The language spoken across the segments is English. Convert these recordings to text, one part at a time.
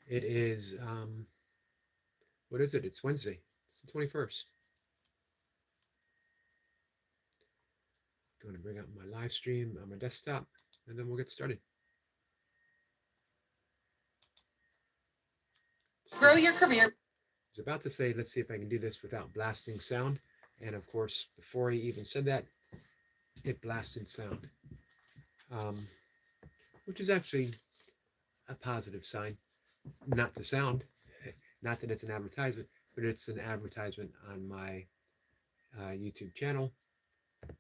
It is, what is it? It's Wednesday. It's the 21st. Going to bring up my live stream on my desktop, and then we'll get started. Grow your career. I was about to say, let's see if I can do this without blasting sound. And of course, before he even said that, it blasted sound, um, which is actually a positive sign. Not the sound, not that it's an advertisement, but it's an advertisement on my YouTube channel,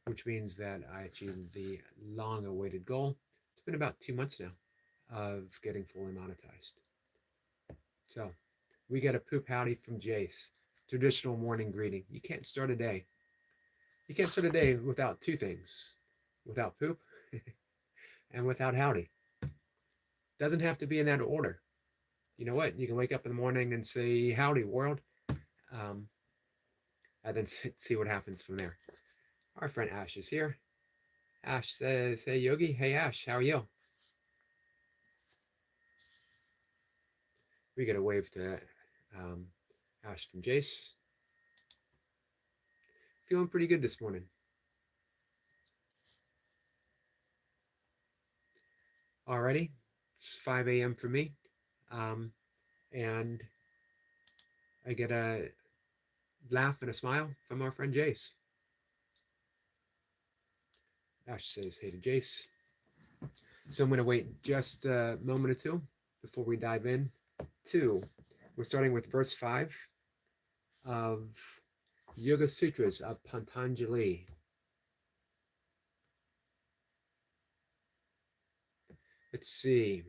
which means that I achieved the long awaited goal. It's been about 2 months now of getting fully monetized. So we get a poop howdy from Jace. Traditional morning greeting. You can't start a day. You can't start a day without two things. Without poop and without howdy. Doesn't have to be in that order. You know what? You can wake up in the morning and say, howdy, world. Um, and then see what happens from there. Our friend Ash is here. Ash says, hey, Yogi. Hey, Ash, how are you? We get a wave to Ash from Jace. Feeling pretty good this morning. Alrighty. It's 5 a.m. for me. And I get a laugh and a smile from our friend Jace. Ash says, hey to Jace. So I'm going to wait just a moment or two before we dive in. We're starting with verse 5 of Yoga Sutras of Patanjali. Let's see.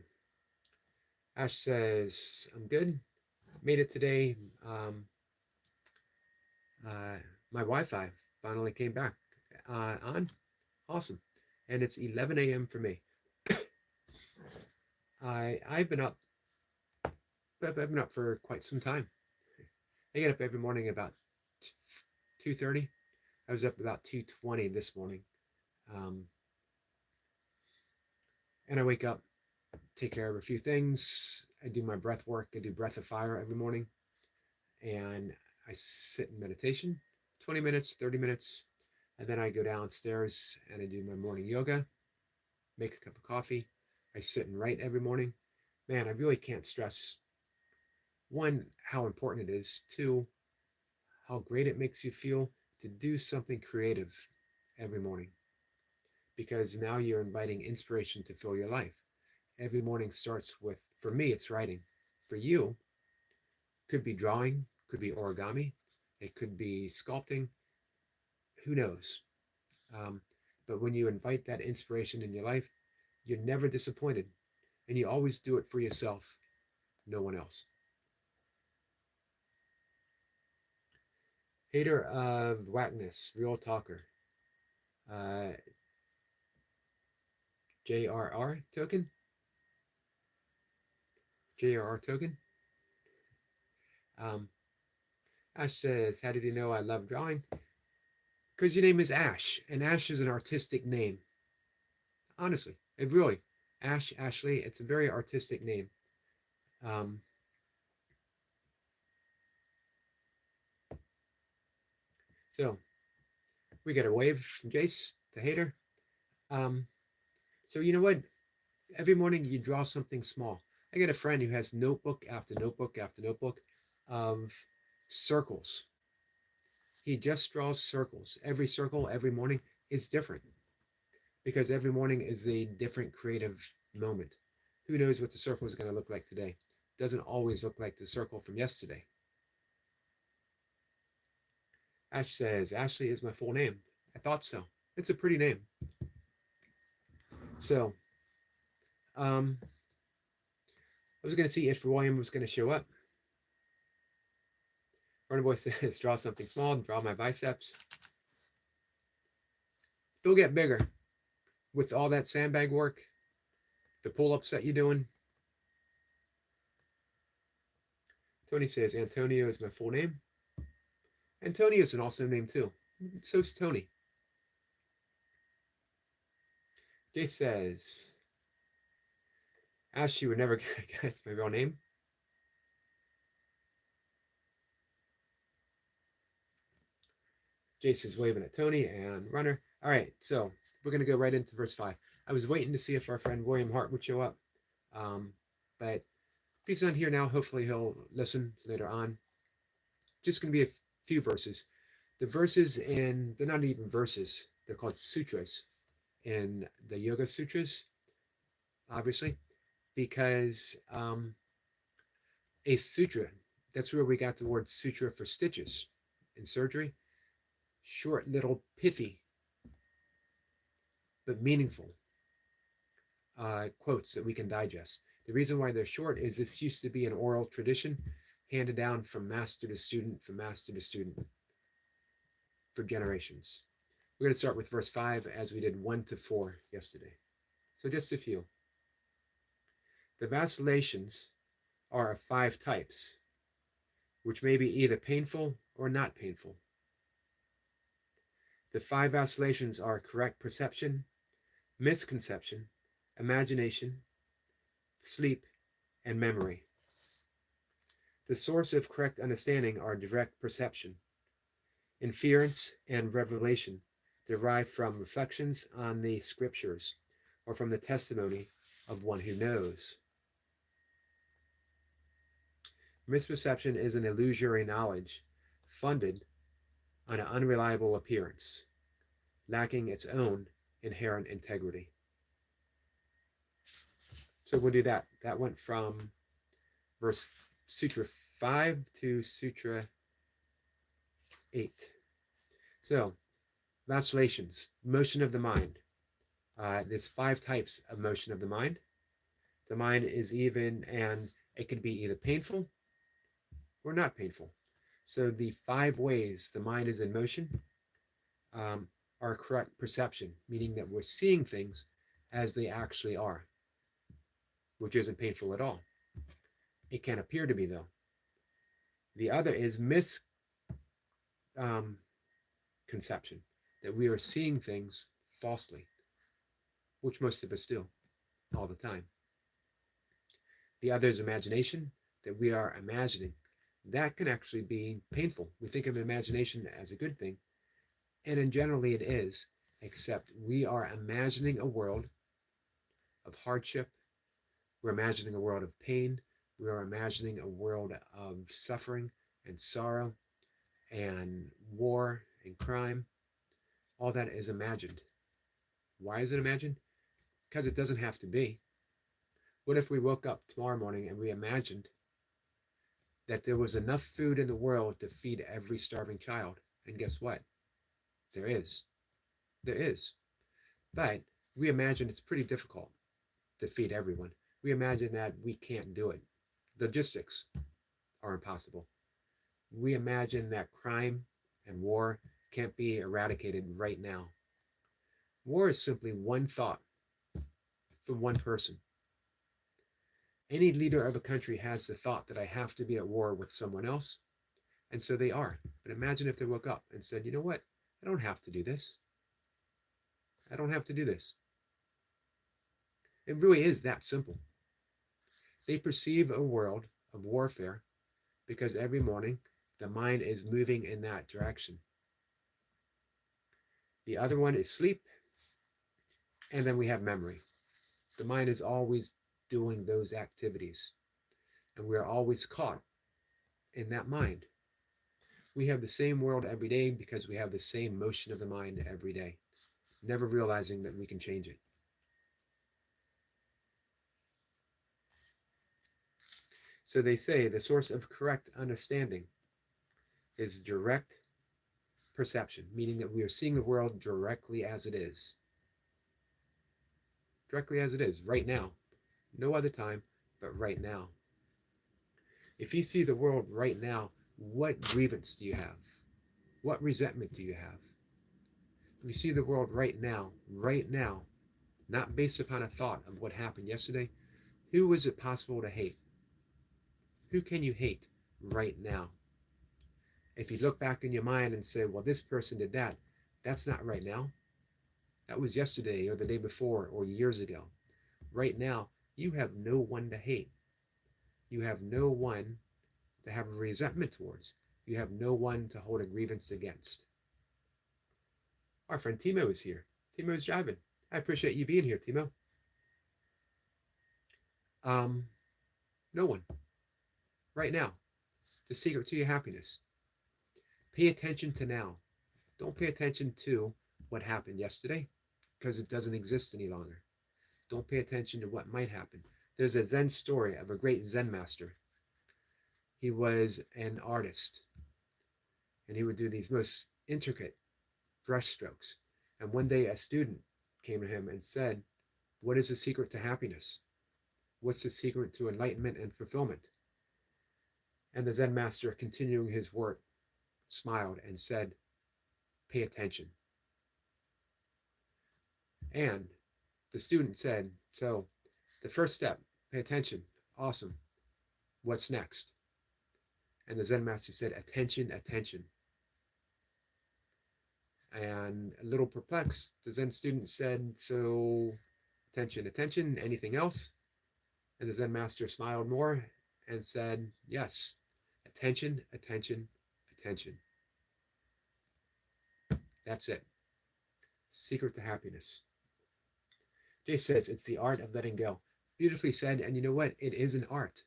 Ash says, I'm good. Made it today. My Wi-Fi finally came back on. Awesome. And it's 11 a.m. for me. I've been up. I've been up for quite some time. I get up every morning about 2:30. I was up about 2:20 this morning. And I wake up, take care of a few things. I do my breath work. I do breath of fire every morning. And I sit in meditation, 20 minutes, 30 minutes. And then I go downstairs and I do my morning yoga, make a cup of coffee. I sit and write every morning. Man, I really can't stress, one, how important it is. Two, how great it makes you feel to do something creative every morning. Because now you're inviting inspiration to fill your life. Every morning starts with, for me, it's writing. For you, could be drawing, could be origami, it could be sculpting, who knows? Um, but when you invite that inspiration in your life, you're never disappointed. And you always do it for yourself, no one else. Hater of whackness, real talker. Uh, JRR token? JRR token? Um, Ash says, how did you know I love drawing? Because your name is Ash, and Ash is an artistic name. Honestly, it really, Ash, Ashley, it's a very artistic name. Um, so we get a wave from Jace to Hater. Um, so you know what? Every morning you draw something small. I get a friend who has notebook after notebook after notebook of circles. He just draws circles. Every circle, every morning is different because every morning is a different creative moment. Who knows what the circle is going to look like today? Doesn't always look like the circle from yesterday. Ash says, Ashley is my full name. I thought so. It's a pretty name. So, I was going to see if William was going to show up. Runner Boy says, draw something small, draw my biceps. They'll get bigger with all that sandbag work, the pull-ups that you're doing. Tony says, Antonio is my full name. Antonio is an awesome name too. So's Tony. Jay says, Ash, you would never guess my real name. Jason's waving at Tony and Runner. All right, so we're going to go right into verse 5. I was waiting to see if our friend William Hart would show up, but if he's not here now, hopefully he'll listen later on. Just going to be a few verses. The verses they're not even verses, they're called sutras in the Yoga Sutras, obviously, because a sutra, that's where we got the word sutra for stitches in surgery. Short, little, pithy, but meaningful quotes that we can digest. The reason why they're short is this used to be an oral tradition handed down from master to student, for generations. We're going to start with verse 5 as we did 1 to 4 yesterday. So just a few. The vacillations are of 5 types, which may be either painful or not painful. The 5 vacillations are correct perception, misconception, imagination, sleep, and memory. The source of correct understanding are direct perception, inference, and revelation derived from reflections on the scriptures or from the testimony of one who knows. Misperception is an illusory knowledge funded on an unreliable appearance, lacking its own inherent integrity. So we'll do that. That went from Sutra 5 to Sutra 8. So, vacillations, motion of the mind. There's 5 types of motion of the mind. The mind is and it can be either painful or not painful. So the 5 ways the mind is in motion are correct perception, meaning that we're seeing things as they actually are, which isn't painful at all. It can appear to be, though. The other is misconception, that we are seeing things falsely, which most of us do all the time. The other is imagination, that we are imagining. That can actually be painful. We think of imagination as a good thing, and generally it is, except we are imagining a world of hardship. We're imagining a world of pain. We are imagining a world of suffering and sorrow and war and crime. All that is imagined. Why is it imagined? Because it doesn't have to be. What if we woke up tomorrow morning and we imagined that there was enough food in the world to feed every starving child? And guess what? There is. There is. But we imagine it's pretty difficult to feed everyone. We imagine that we can't do it. Logistics are impossible. We imagine that crime and war can't be eradicated right now. War is simply one thought from one person. Any leader of a country has the thought that I have to be at war with someone else, and so they are. But imagine if they woke up and said, you know what? I don't have to do this. I don't have to do this. It really is that simple. They perceive a world of warfare because every morning the mind is moving in that direction. The other one is sleep, and then we have memory. The mind is always doing those activities, and we are always caught in that mind. We have the same world every day because we have the same motion of the mind every day, never realizing that we can change it. So they say the source of correct understanding is direct perception, meaning that we are seeing the world directly as it is. Directly as it is, right now. No other time, but right now. If you see the world right now, what grievance do you have? What resentment do you have? If you see the world right now, not based upon a thought of what happened yesterday, who is it possible to hate? Who can you hate right now? If you look back in your mind and say, well, this person did that, that's not right now. That was yesterday or the day before or years ago. Right now, you have no one to hate. You have no one to have a resentment towards. You have no one to hold a grievance against. Our friend Timo is here. Timo is driving. I appreciate you being here, Timo. No one. Right now. The secret to your happiness. Pay attention to now. Don't pay attention to what happened yesterday because it doesn't exist any longer. Don't pay attention to what might happen. There's a Zen story of a great Zen master. He was an artist and he would do these most intricate brush strokes. And one day a student came to him and said, "What is the secret to happiness? What's the secret to enlightenment and fulfillment?" And the Zen master, continuing his work, smiled and said, "Pay attention." And the student said, "So the first step, pay attention. Awesome. What's next?" And the Zen master said, "Attention, attention." And a little perplexed, the Zen student said, "So attention, attention, anything else?" And the Zen master smiled more and said, "Yes, attention, attention, attention." That's it. Secret to happiness. Jay says, it's the art of letting go. Beautifully said. And you know what? It is an art.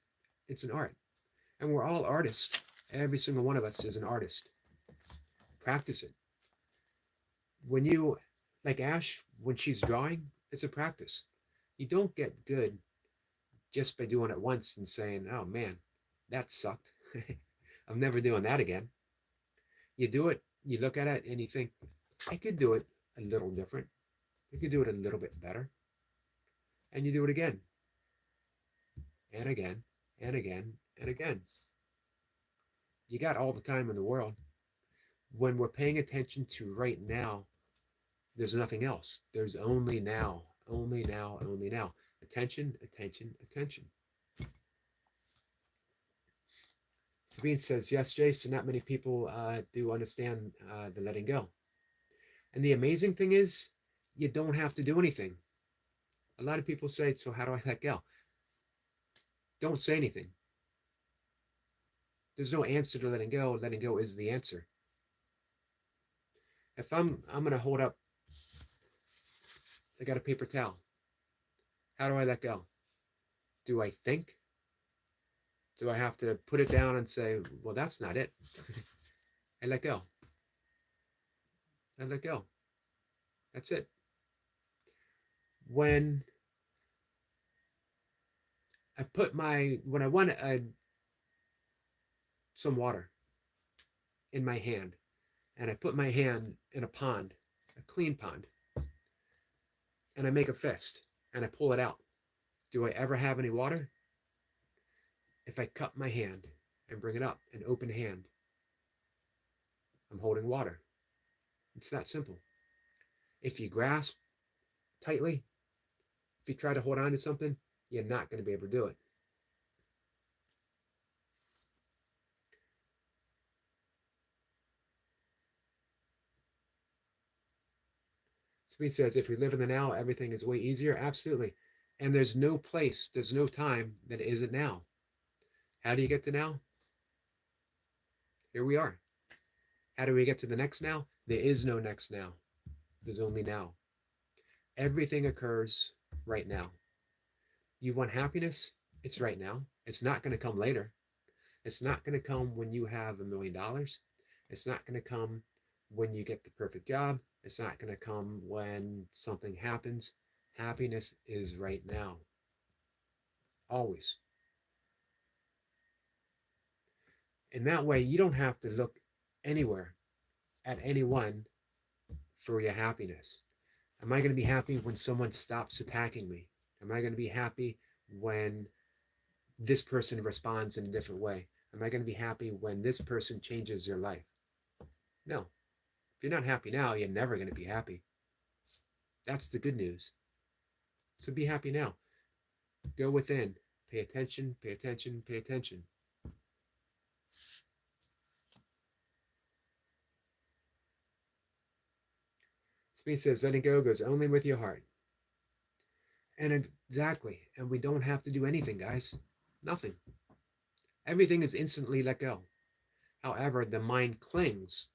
It's an art. And we're all artists. Every single one of us is an artist. Practice it. When you, like Ash, when she's drawing, it's a practice. You don't get good just by doing it once and saying, "Oh man, that sucked. I'm never doing that again." You do it, you look at it, and you think, "I could do it a little different. I could do it a little bit better." And you do it again, and again, and again, and again. You got all the time in the world. When we're paying attention to right now, there's nothing else. There's only now, only now, only now. Attention, attention, attention. Sabine says, yes, Jason, not many people do understand the letting go. And the amazing thing is, you don't have to do anything. A lot of people say, so how do I let go? Don't say anything. There's no answer to letting go. Letting go is the answer. If I'm going to hold up, I got a paper towel. How do I let go? Do I think? Do I have to put it down and say, well, that's not it? I let go. I let go. That's it. When I put when I want some water in my hand, and I put my hand in a pond, a clean pond, and I make a fist, and I pull it out, do I ever have any water? If I cup my hand and bring it up, an open hand, I'm holding water. It's that simple. If you grasp tightly, if you try to hold on to something, you're not going to be able to do it. Speed says, if we live in the now, everything is way easier. Absolutely. And there's no place, there's no time that isn't now. How do you get to now? Here we are. How do we get to the next now? There is no next now. There's only now. Everything occurs right now. You want happiness? It's right now. It's not going to come later. It's not going to come when you have $1 million. It's not going to come when you get the perfect job. It's not going to come when something happens. Happiness is right now. Always. In that way, you don't have to look anywhere at anyone for your happiness. Am I going to be happy when someone stops attacking me? Am I going to be happy when this person responds in a different way? Am I going to be happy when this person changes their life? No. If you're not happy now, you're never going to be happy. That's the good news. So be happy now. Go within. Pay attention, pay attention, pay attention. Speed says, letting go goes only with your heart. And exactly. And we don't have to do anything, guys. Nothing. Everything is instantly let go. However, the mind clings.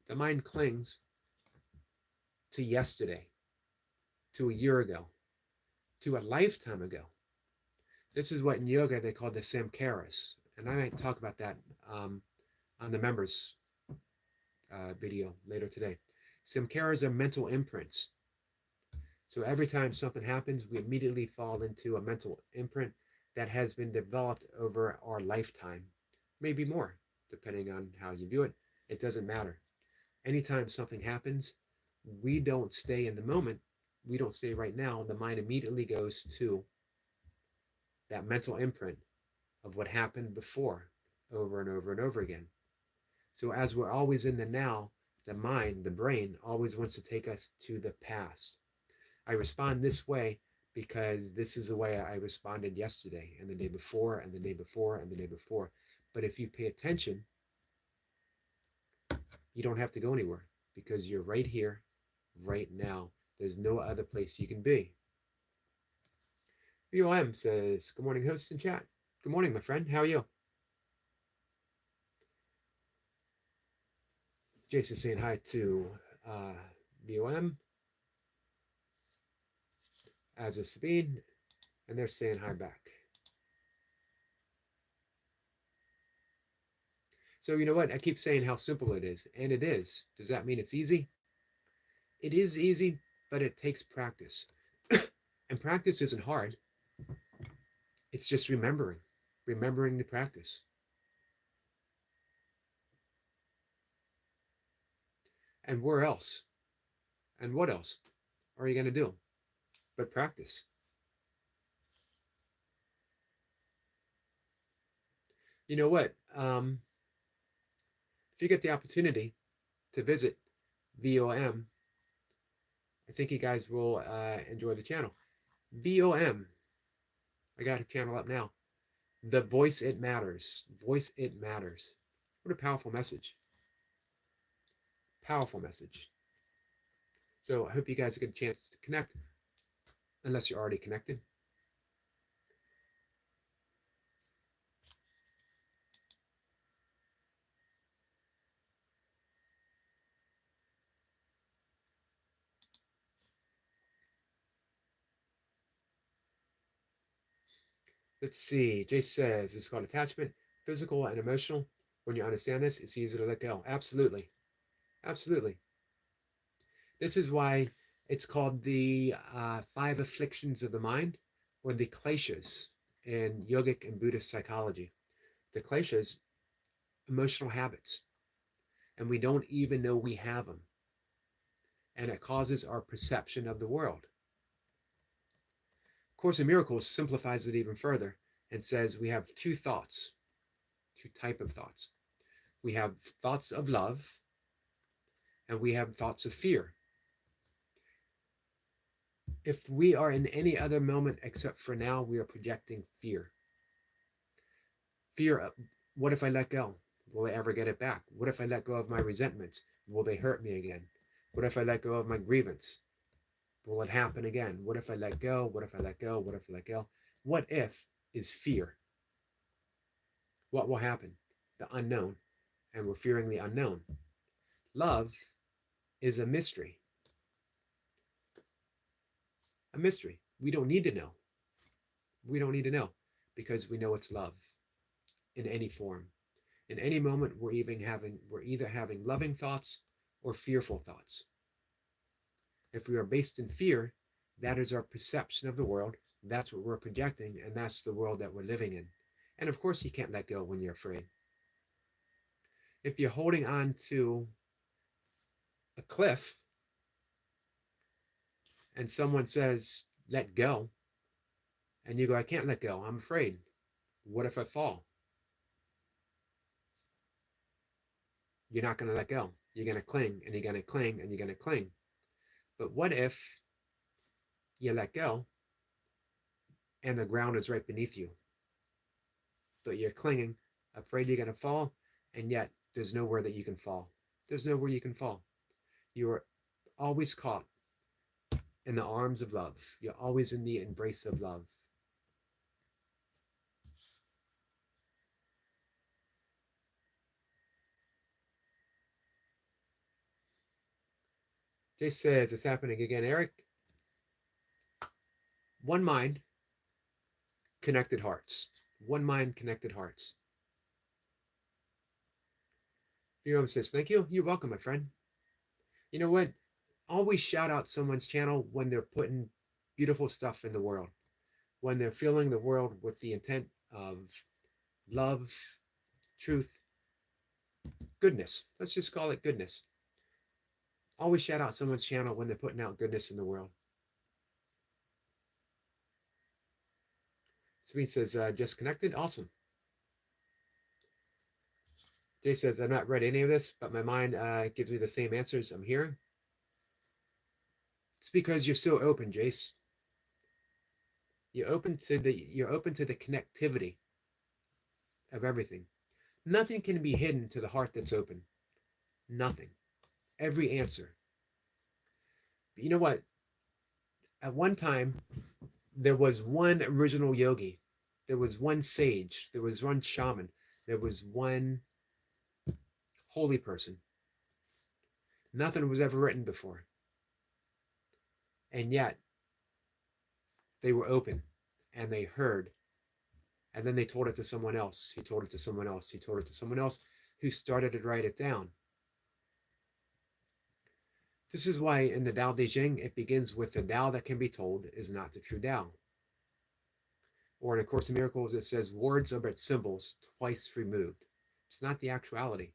The mind clings to yesterday, to a year ago, to a lifetime ago. This is what in yoga they call the samkaras. And I might talk about that on the members video later today. Samkaras are mental imprints. So every time something happens, we immediately fall into a mental imprint that has been developed over our lifetime, maybe more, depending on how you view it. It doesn't matter. Anytime something happens, we don't stay in the moment. We don't stay right now. The mind immediately goes to that mental imprint of what happened before, over and over and over again. So as we're always in the now, the mind, the brain, always wants to take us to the past. I respond this way because this is the way I responded yesterday and the day before and the day before and the day before. But if you pay attention, you don't have to go anywhere because you're right here, right now. There's no other place you can be. VOM says, good morning, hosts in chat. Good morning, my friend. How are you? Jason saying hi to VOM, as is Sabine, and they're saying hi back. So you know what? I keep saying how simple it is, and it is. Does that mean it's easy? It is easy, but it takes practice. And practice isn't hard. It's just remembering the practice. And where else? And what else are you going to do but practice? You know what? If you get the opportunity to visit VOM, I think you guys will enjoy the channel. VOM, I got a channel up now. The Voice It Matters. Voice It Matters. What a powerful message. Powerful message. So I hope you guys get a chance to connect, unless you're already connected. Let's see. Jay says, it's called attachment, physical and emotional. When you understand this, it's easier to let go. Absolutely. Absolutely. This is why it's called the 5 afflictions of the mind, or the kleshas in yogic and Buddhist psychology. The kleshas, emotional habits, and we don't even know we have them. And it causes our perception of the world. Course in Miracles simplifies it even further and says we have 2 thoughts, 2 types of thoughts. We have thoughts of love, and we have thoughts of fear. If we are in any other moment except for now, we are projecting fear. Fear of, what if I let go? Will I ever get it back? What if I let go of my resentments? Will they hurt me again? What if I let go of my grievance? Will it happen again? What if I let go? What if I let go? What if I let go? What if is fear. What will happen? The unknown. And we're fearing the unknown. Love is a mystery. A mystery. We don't need to know. We don't need to know because we know it's love in any form. In any moment, we're either having loving thoughts or fearful thoughts. If we are based in fear, that is our perception of the world. That's what we're projecting, and that's the world that we're living in. And of course, you can't let go when you're afraid. If you're holding on to a cliff and someone says, let go, and you go, I can't let go, I'm afraid. What if I fall? You're not going to let go. You're going to cling, and you're going to cling, and you're going to cling. But what if you let go and the ground is right beneath you? But you're clinging, afraid you're going to fall, and yet there's nowhere that you can fall. There's nowhere you can fall. You are always caught in the arms of love. You're always in the embrace of love. Jay says it's happening again, Eric. One mind, connected hearts. One mind, connected hearts. Viram says, thank you. You're welcome, my friend. You know what? Always shout out someone's channel when they're putting beautiful stuff in the world, when they're filling the world with the intent of love, truth, goodness. Let's just call it goodness. Always shout out someone's channel when they're putting out goodness in the world. Sweet says, just connected. Awesome. Jay says, I've not read any of this, but my mind gives me the same answers I'm hearing. It's because you're so open, Jace. You're open to the connectivity of everything. Nothing can be hidden to the heart that's open. Nothing. Every answer. But you know what? At one time, there was one original yogi. There was one sage. There was one shaman. There was one holy person. Nothing was ever written before. And yet, they were open and they heard. And then they told it to someone else. He told it to someone else. He told it to someone else who started to write it down. This is why in the Tao Te Ching, it begins with the Tao that can be told is not the true Tao. Or in A Course in Miracles, it says words are but symbols twice removed. It's not the actuality.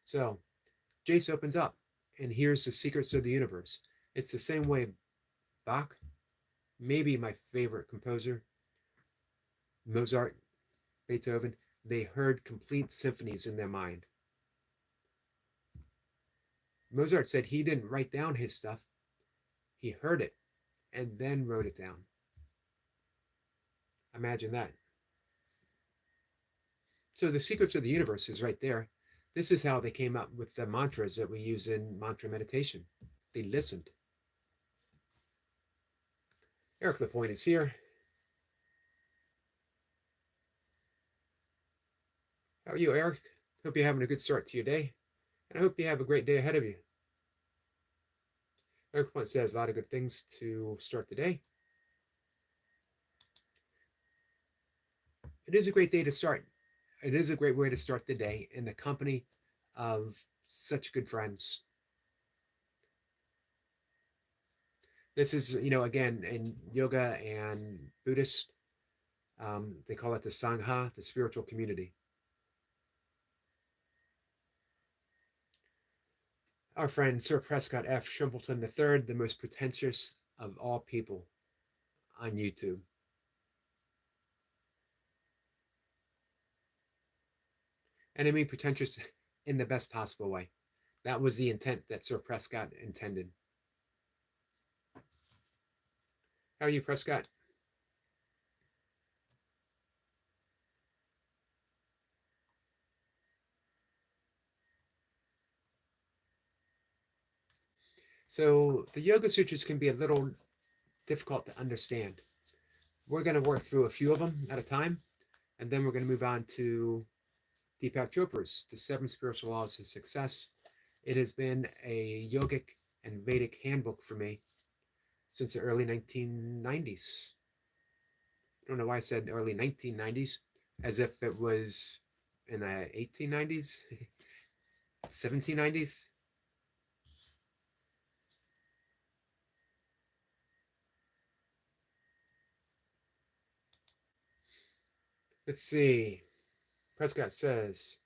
So Jace opens up and hears the secrets of the universe. It's the same way Bach, maybe my favorite composer, Mozart, Beethoven, they heard complete symphonies in their mind. Mozart said he didn't write down his stuff. He heard it and then wrote it down. Imagine that. So the secrets of the universe is right there. This is how they came up with the mantras that we use in mantra meditation. They listened. Eric LaPointe is here. How are you, Eric? Hope you're having a good start to your day. And I hope you have a great day ahead of you. Eric LaPointe says a lot of good things to start the day. It is a great day to start. It is a great way to start the day in the company of such good friends. This is, again, in yoga and Buddhist, they call it the Sangha, the spiritual community. Our friend Sir Prescott F. Shumpleton III, the most pretentious of all people on YouTube. And I mean pretentious in the best possible way. That was the intent that Sir Prescott intended. How are you, Prescott? So the Yoga Sutras can be a little difficult to understand. We're going to work through a few of them at a time, and then we're going to move on to Deepak Chopra's The 7 Spiritual Laws of Success. It has been a yogic and Vedic handbook for me since the early 1990s. I don't know why I said early 1990s, as if it was in the 1890s, 1790s. Let's see. Prescott says,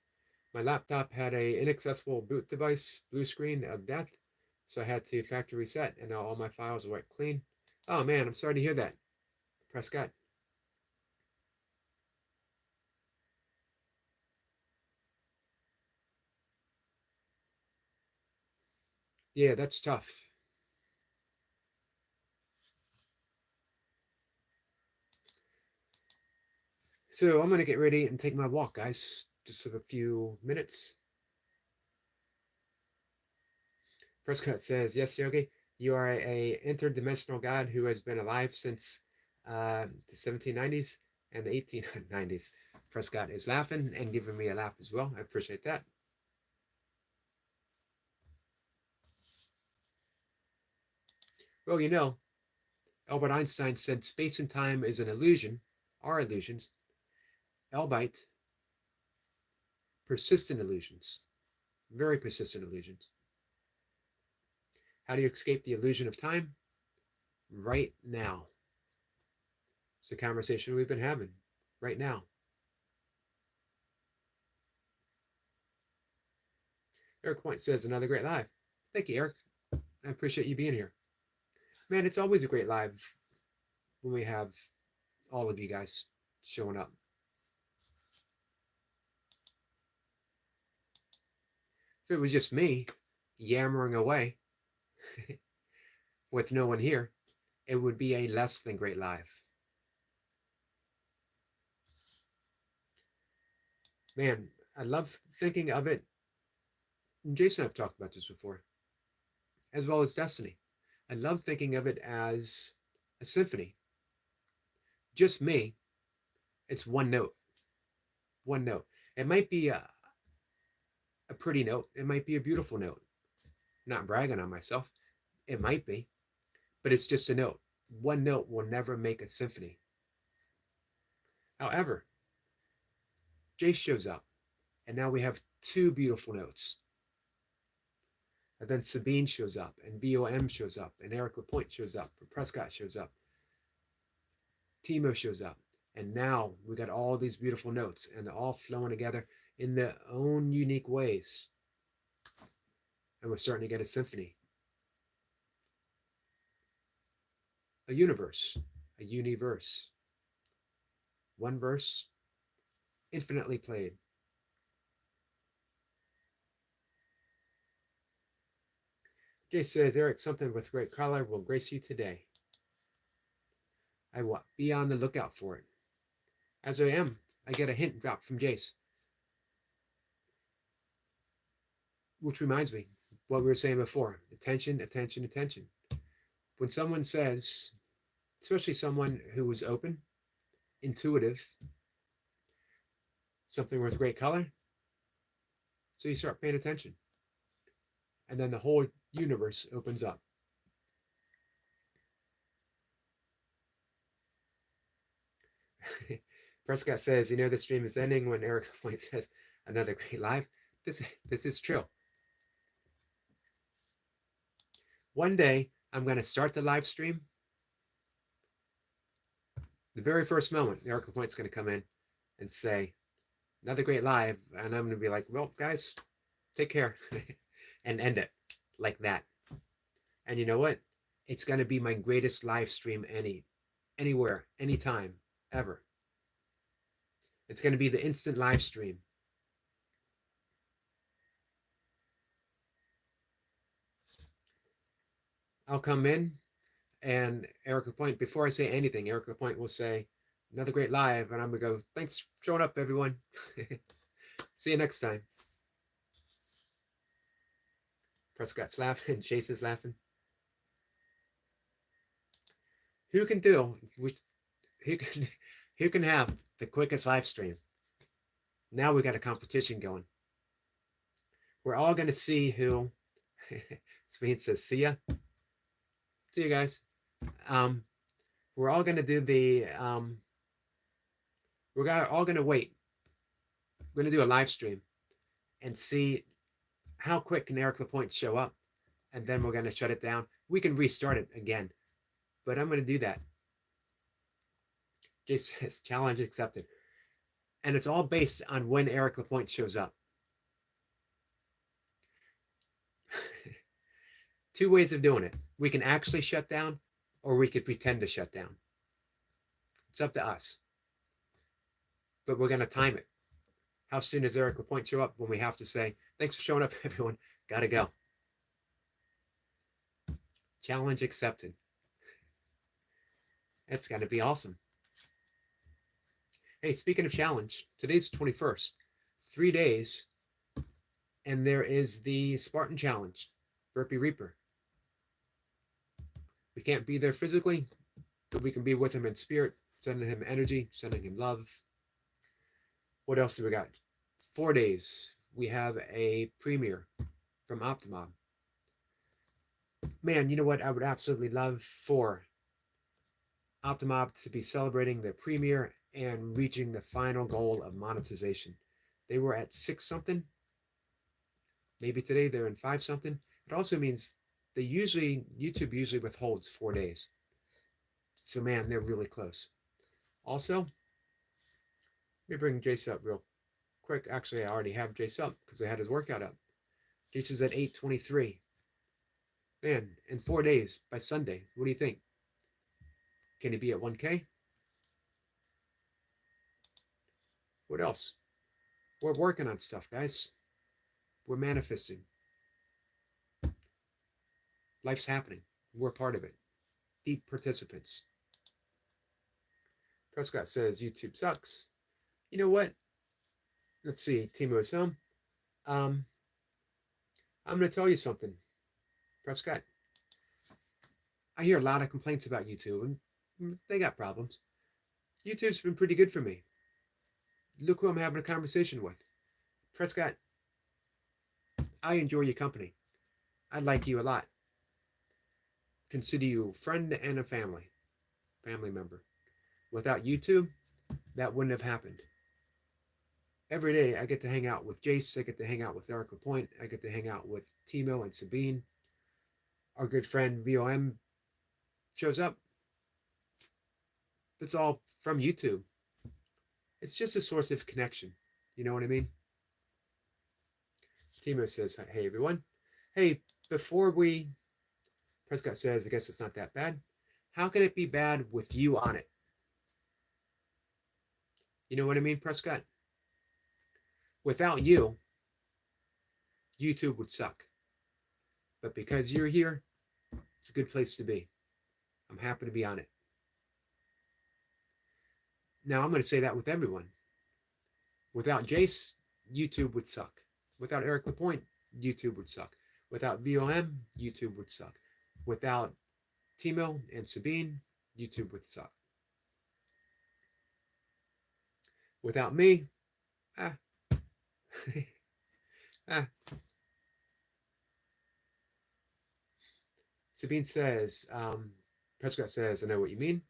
my laptop had a inaccessible boot device blue screen of death, so I had to factory reset, and now all my files are wiped clean. Oh man, I'm sorry to hear that, Prescott. Yeah, that's tough. So I'm going to get ready and take my walk, guys. Just a few minutes. Prescott says, yes, Yogi, you are a interdimensional God who has been alive since the 1790s and the 1890s. Prescott is laughing and giving me a laugh as well. I appreciate that. Well, you know, Albert Einstein said space and time is an illusion, are illusions, albeit persistent illusions, very persistent illusions. How do you escape the illusion of time? Right now. It's the conversation we've been having right now. Eric Point says, another great live. Thank you, Eric. I appreciate you being here. Man, it's always a great live when we have all of you guys showing up. If it was just me yammering away with no one here, it would be a less than great live. Man, I love thinking of it. Jason and I've talked about this before, as well as Destiny. I love thinking of it as a symphony. Just me. It's one note. One note. It might be a pretty note. It might be a beautiful note. Not bragging on myself. It might be. But it's just a note. One note will never make a symphony. However, Jace shows up, and now we have two beautiful notes. And then Sabine shows up, and VOM shows up, and Eric Lapointe shows up, and Prescott shows up. Timo shows up. And now we got all these beautiful notes, and they're all flowing together in their own unique ways. And we're starting to get a symphony. A universe. A universe. One verse, infinitely played. Jay says, Eric, something with great color will grace you today. I will be on the lookout for it. As I am, I get a hint drop from Jace. Which reminds me, what we were saying before. Attention, attention, attention. When someone says, especially someone who is open, intuitive, something with great color, so you start paying attention. And then the whole universe opens up. Prescott says, you know, the stream is ending when Eric Point says, another great live. This is true. One day, I'm going to start the live stream. The very first moment, Eric Point's going to come in and say, another great live. And I'm going to be like, well, guys, take care. And end it like that. And you know what? It's going to be my greatest live stream anywhere, anytime, ever. It's going to be the instant live stream. I'll come in, and Eric Lapointe, before I say anything, Eric Lapointe will say, another great live, and I'm going to go, thanks for showing up, everyone. See you next time. Prescott's laughing, Chase is laughing. Who can have the quickest live stream? Now we got a competition going. We're all going to see who. Speed says, see ya. See you guys. We're all going to do the. We're all going to wait. We're going to do a live stream and see how quick can Eric Lapointe show up, and then we're going to shut it down. We can restart it again, but I'm going to do that. Jay says, challenge accepted. And it's all based on when Eric Lapointe shows up. Two ways of doing it. We can actually shut down, or we could pretend to shut down. It's up to us. But we're going to time it. How soon does Eric Lapointe show up when we have to say, thanks for showing up, everyone. Gotta go. Challenge accepted. It's going to be awesome. Hey, speaking of challenge, today's the 21st. 3 days, and there is the Spartan Challenge, Burpee Reaper. We can't be there physically, but we can be with him in spirit, sending him energy, sending him love. What else do we got? 4 days. We have a premiere from Optimum. Man, you know what? I would absolutely love for Optimob to be celebrating the premiere and reaching the final goal of monetization. They were at 6 something. Maybe today they're in 5 something. It also means YouTube usually withholds 4 days. So man, they're really close. Also, let me bring Jace up real quick. Actually, I already have Jace up because I had his workout up. Jace is at 8:23. Man, in 4 days by Sunday, what do you think? Can he be at 1K? What else? We're working on stuff, guys. We're manifesting. Life's happening. We're part of it. Deep participants. Prescott says YouTube sucks. You know what? Let's see. Timo is home. I'm going to tell you something, Prescott. I hear a lot of complaints about YouTube, and they got problems. YouTube's been pretty good for me. Look who I'm having a conversation with. Prescott, I enjoy your company. I like you a lot. Consider you a friend and a family member. Without YouTube, that wouldn't have happened. Every day I get to hang out with Jace, I get to hang out with Erica Point, I get to hang out with Timo and Sabine. Our good friend VOM shows up. It's all from YouTube. It's just a source of connection. You know what I mean? Timo says, hey everyone. Hey, Prescott says, I guess it's not that bad. How can it be bad with you on it? You know what I mean, Prescott? Without you, YouTube would suck. But because you're here, it's a good place to be. I'm happy to be on it. Now, I'm going to say that with everyone. Without Jace, YouTube would suck. Without Eric Lapointe, YouTube would suck. Without VOM, YouTube would suck. Without Timo and Sabine, YouTube would suck. Without me, Sabine says, Prescott says, I know what you mean.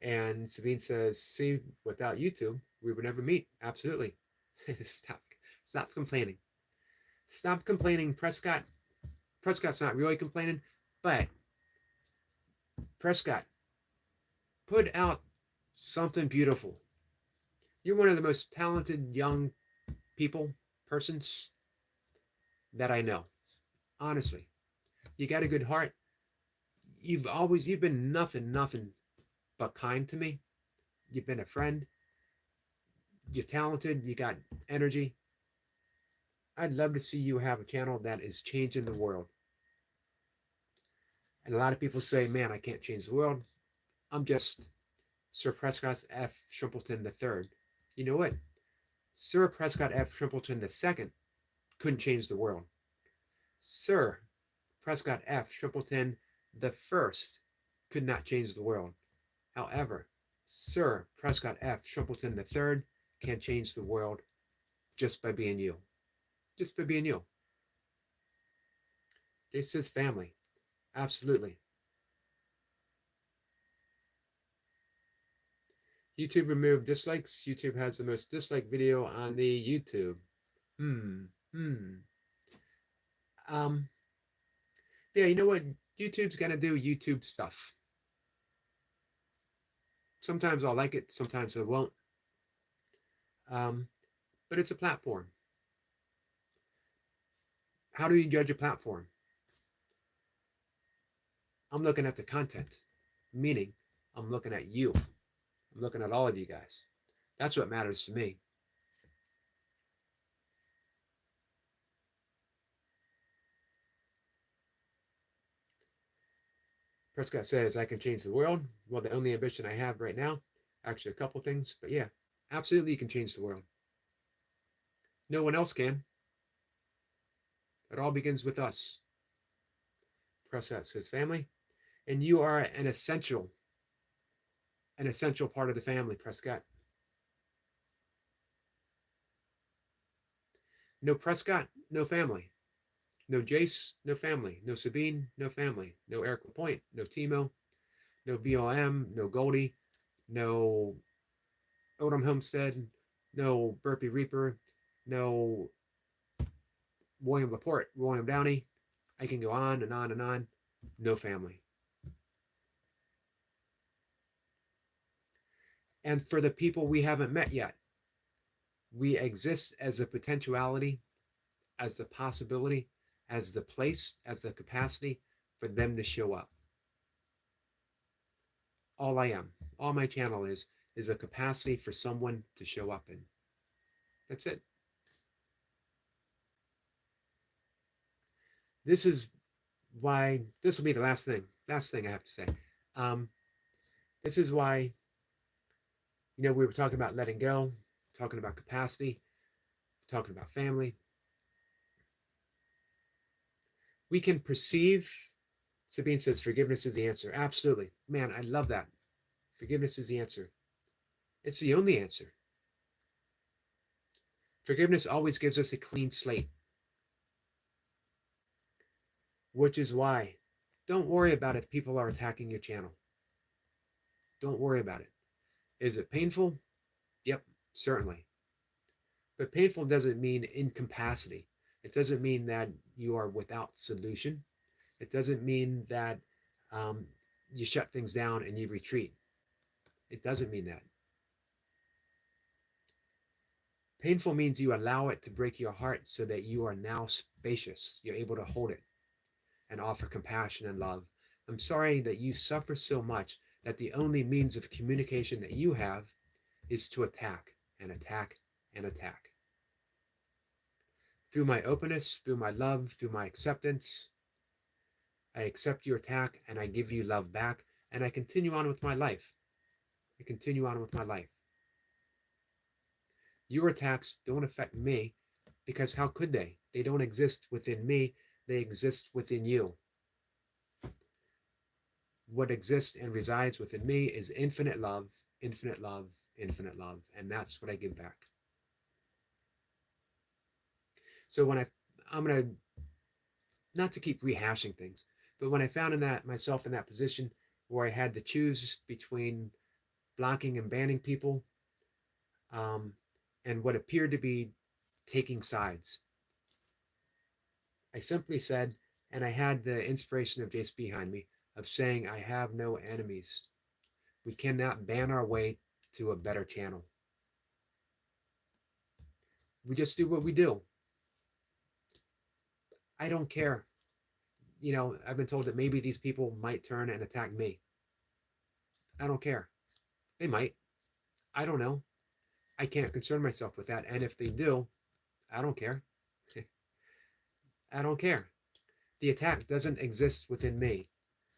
And Sabine says, see, without YouTube, we would never meet. Absolutely. Stop complaining. Stop complaining, Prescott. Prescott's not really complaining, but Prescott, put out something beautiful. You're one of the most talented young persons that I know. Honestly. You got a good heart. You've been nothing but kind to me. You've been a friend. You're talented. You got energy. I'd love to see you have a channel that is changing the world. And a lot of people say, man, I can't change the world. I'm just Sir Prescott F. Shrimpleton III. You know what? Sir Prescott F. Shrimpleton II couldn't change the world. Sir Prescott F. Shrimpleton I could not change the world. However, Sir Prescott F. Shrimpleton III can change the world just by being you. Just by being you. This is family. Absolutely. YouTube removed dislikes. YouTube has the most disliked video on the YouTube. Yeah, you know what? YouTube's gonna do YouTube stuff. Sometimes I'll like it, sometimes I won't. But it's a platform. How do you judge a platform? I'm looking at the content, meaning I'm looking at you. I'm looking at all of you guys. That's what matters to me. Prescott says, I can change the world. Well, the only ambition I have right now, actually a couple things, but yeah, absolutely you can change the world. No one else can. It all begins with us. Prescott says, family. And you are an essential part of the family, Prescott. No Prescott, no family. No Jace, no family. No Sabine, no family. No Eric LaPointe, no Timo, no BOM, no Goldie, no Odom Homestead, no Burpee Reaper, no William Laporte, William Downey. I can go on and on and on. No family. And for the people we haven't met yet, we exist as a potentiality, as the possibility, as the place, as the capacity for them to show up. All I am, all my channel is a capacity for someone to show up in. That's it. This is why, this will be the last thing I have to say. This is why, we were talking about letting go, talking about capacity, talking about family. We can perceive, Sabine says, forgiveness is the answer. Absolutely. Man, I love that. Forgiveness is the answer. It's the only answer. Forgiveness always gives us a clean slate. Which is why, don't worry about if people are attacking your channel. Don't worry about it. Is it painful? Yep, certainly. But painful doesn't mean incapacity. It doesn't mean that you are without solution. It doesn't mean that you shut things down and you retreat. It doesn't mean that. Painful means you allow it to break your heart so that you are now spacious. You're able to hold it and offer compassion and love. I'm sorry that you suffer so much that the only means of communication that you have is to attack and attack and attack. Through my openness, through my love, through my acceptance, I accept your attack and I give you love back, and I continue on with my life. I continue on with my life. Your attacks don't affect me, because how could they? They don't exist within me, they exist within you. What exists and resides within me is infinite love, infinite love, infinite love, and that's what I give back. So when I'm going to, not to keep rehashing things, but when I found myself in that position where I had to choose between blocking and banning people, and what appeared to be taking sides, I simply said, and I had the inspiration of Jace behind me, of saying, I have no enemies. We cannot ban our way to a better channel. We just do what we do. I don't care. I've been told that maybe these people might turn and attack me. I don't care. They might. I don't know. I can't concern myself with that. And if they do, I don't care. I don't care. The attack doesn't exist within me.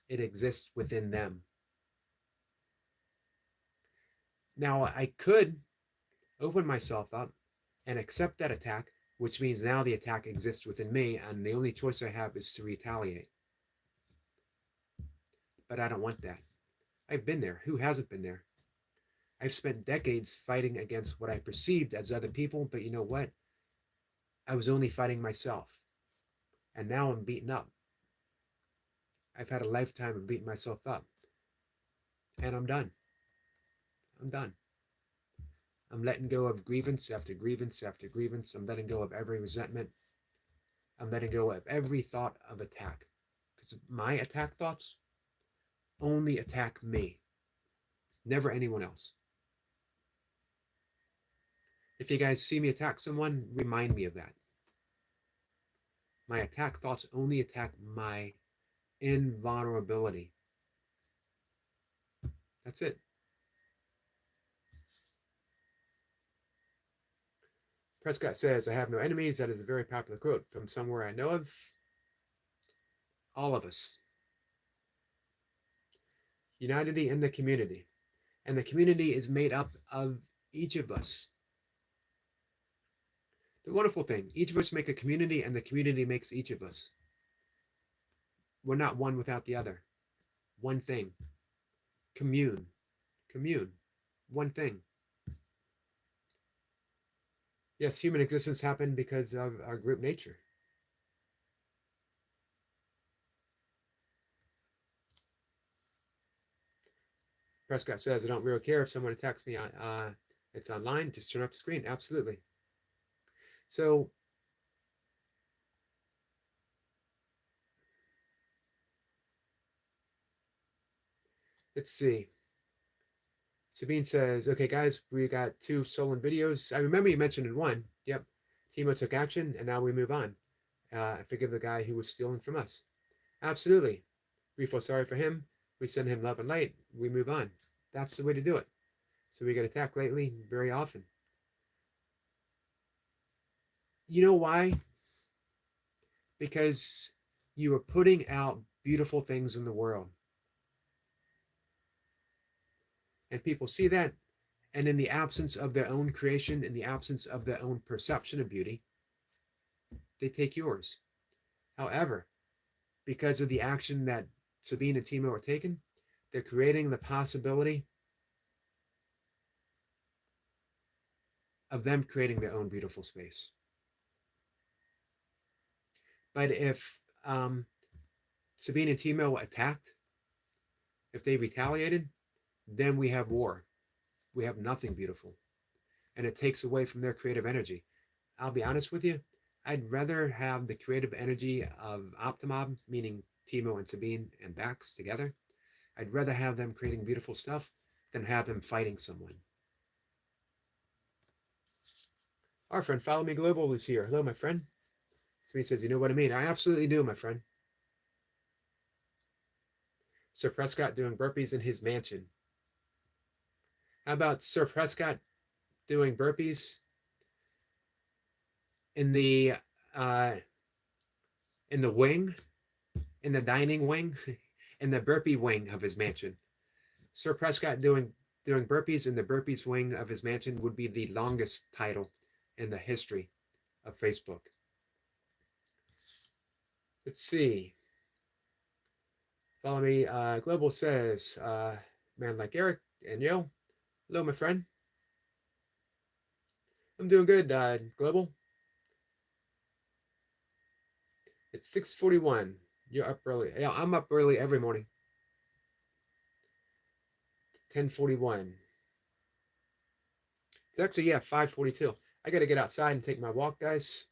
It exists within them. Now, I could open myself up and accept that attack, which means now the attack exists within me, and the only choice I have is to retaliate. But I don't want that. I've been there. Who hasn't been there? I've spent decades fighting against what I perceived as other people, but you know what? I was only fighting myself. And now I'm beaten up. I've had a lifetime of beating myself up. And I'm done. I'm done. I'm letting go of grievance after grievance after grievance. I'm letting go of every resentment. I'm letting go of every thought of attack. Because my attack thoughts only attack me, never anyone else. If you guys see me attack someone, remind me of that. My attack thoughts only attack my invulnerability. That's it. Prescott says, I have no enemies. That is a very popular quote from somewhere I know of. All of us. Unity in the community. And the community is made up of each of us. The wonderful thing, each of us make a community, and the community makes each of us. We're not one without the other. One thing. Commune. Commune. One thing. Yes, human existence happened because of our group nature. Prescott says, I don't really care if someone attacks me. It's online. Just turn off the screen. Absolutely. So let's see. Sabine says, okay, guys, we got 2 stolen videos. I remember you mentioned in one. Yep. Timo took action, and now we move on. Forgive the guy who was stealing from us. Absolutely. We feel sorry for him. We send him love and light. We move on. That's the way to do it. So we get attacked lately very often. You know why? Because you are putting out beautiful things in the world. And people see that. And in the absence of their own creation, in the absence of their own perception of beauty, they take yours. However, because of the action that Sabine and Timo are taking, they're creating the possibility of them creating their own beautiful space. But if Sabine and Timo attacked, if they retaliated, then we have war. We have nothing beautiful. And it takes away from their creative energy. I'll be honest with you, I'd rather have the creative energy of Optimob, meaning Timo and Sabine and Bax together. I'd rather have them creating beautiful stuff than have them fighting someone. Our friend Follow Me Global is here. Hello, my friend. Sabine says, you know what I mean? I absolutely do, my friend. Sir Prescott doing burpees in his mansion. How about Sir Prescott doing burpees in the wing, in the dining wing, in the burpee wing of his mansion? Sir Prescott doing burpees in the burpees wing of his mansion would be the longest title in the history of Facebook. Let's see. Follow Me Global says, man like Eric and Yo. Hello, my friend. I'm doing good, Global. It's 6:41. You're up early. Yeah, I'm up early every morning. 10:41. It's actually, yeah, 5:42. I got to get outside and take my walk, guys.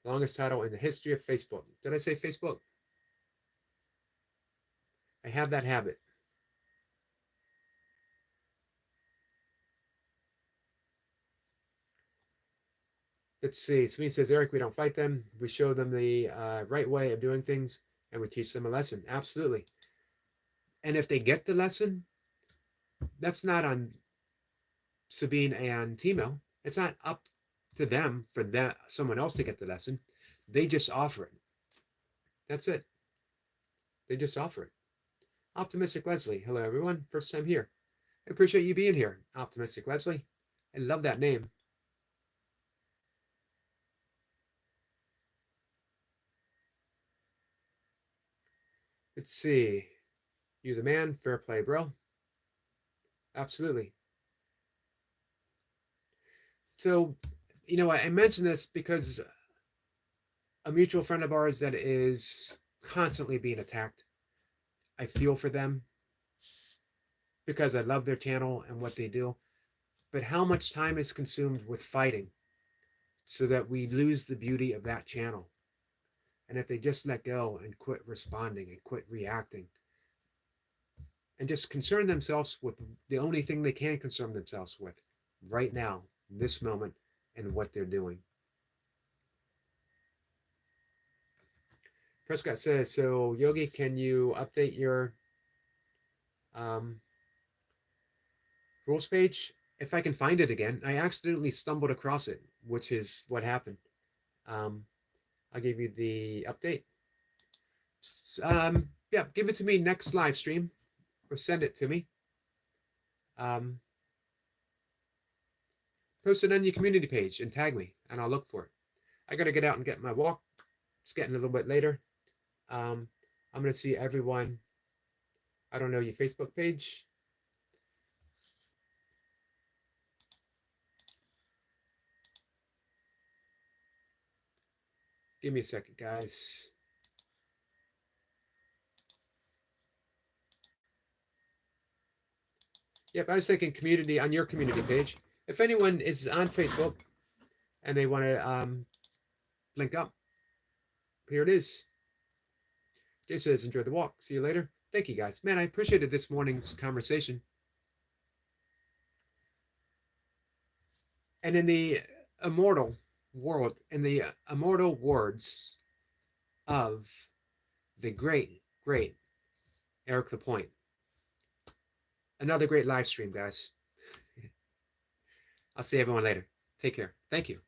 Longest title in the history of Facebook. Did I say Facebook? I have that habit. Let's see. Sweeney says, Eric, we don't fight them. We show them the right way of doing things, and we teach them a lesson. Absolutely. And if they get the lesson, that's not on Sabine and Timo. It's not up to them for someone else to get the lesson. They just offer it. That's it. They just offer it. Optimistic Leslie. Hello, everyone. First time here. I appreciate you being here, Optimistic Leslie. I love that name. Let's see. You the man. Fair play, bro. Absolutely. So, you know, I mentioned this because a mutual friend of ours that is constantly being attacked. I feel for them because I love their channel and what they do. But how much time is consumed with fighting so that we lose the beauty of that channel? And if they just let go and quit responding and quit reacting and just concern themselves with the only thing they can concern themselves with right now, this moment, and what they're doing. Prescott says, so Yogi, can you update your rules page? If I can find it again. I accidentally stumbled across it, which is what happened. I'll give you the update. Yeah, give it to me next live stream or send it to me. Post it on your community page and tag me, and I'll look for it. I got to get out and get my walk. It's getting a little bit later. I'm going to see everyone. I don't know your Facebook page. Give me a second, guys. Yep, I was thinking community on your community page. If anyone is on Facebook and they want to link up, here it is. Jay says, enjoy the walk. See you later. Thank you, guys. Man, I appreciated this morning's conversation. And in the immortal world, in the immortal words of the great, great Eric the Point, another great live stream, guys. I'll see everyone later. Take care. Thank you.